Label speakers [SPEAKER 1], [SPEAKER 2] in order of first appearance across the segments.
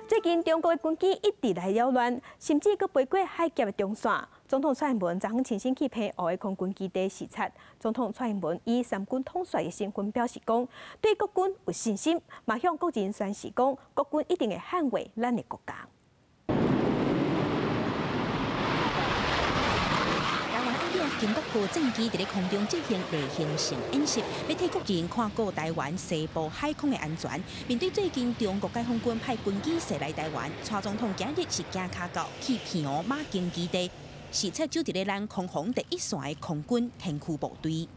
[SPEAKER 1] 最近中国的军机一直来扰乱，甚至佮飞过海峡的中线。总统蔡英文昨昏亲身去澎湖的空军基地视察。总统蔡英文以三军统帅的身份表示讲，对国军有信心，嘛向国人宣示讲，国军一定会捍卫咱的国家。
[SPEAKER 2] 中国国战机伫咧空中进行例行性演习，要替国人看顾台湾西部海空的安全。面对最近中国解放军派军机驶来台湾，蔡总统今日是行脚到去澎湖马经基地，视察就伫咧咱空防第一线的空军天驱部队。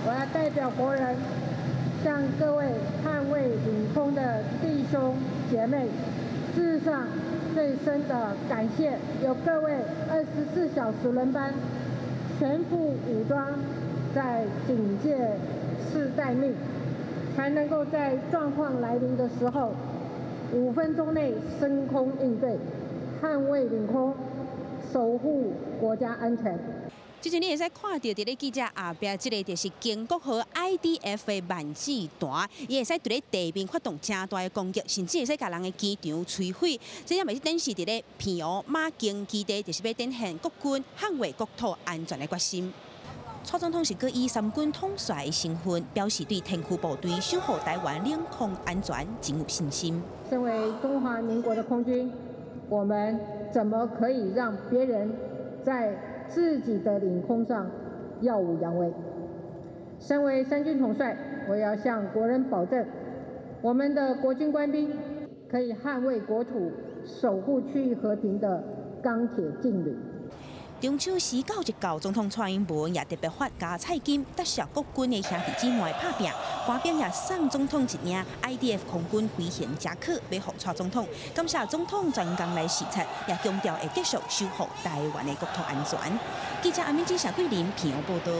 [SPEAKER 3] 我要代表国人，向各位捍卫领空的弟兄姐妹致上 最深的感谢，有各位24小时轮班、全副武装，在警戒室待命，才能够在状况来临的时候，5分钟内升空应对，捍卫领空，守护国家安全。
[SPEAKER 2] 之前你会使看到，伫咧记者后壁，即个就是建国号 IDF 的万字弹，伊会使伫咧地面发动正大的攻击，甚至会使甲人的机场摧毁。这也咪是展示伫咧澎湖马经基地，就是要展现国军捍卫国土安全的决心。蔡总统是搁以三军统帅的身份，表示对天驱部队守护台湾领空安全真有信心。
[SPEAKER 3] 身为中华民国的空军，我们怎么可以让别人在 自己的领空上耀武扬威。身为三军统帅，我要向国人保证，我们的国军官兵可以捍卫国土、守护区域和平的钢铁劲旅。
[SPEAKER 2] 中秋时到一到，总统蔡英文也特别发加菜金，特赦国军的兄弟姊妹拍拼，官兵也送总统一领 IDF 空军飞行夹克，要给蔡总统。感谢总统专工来视察，也强调会继续守护台湾的国土安全。记者阿明记小桂林澎湖报道。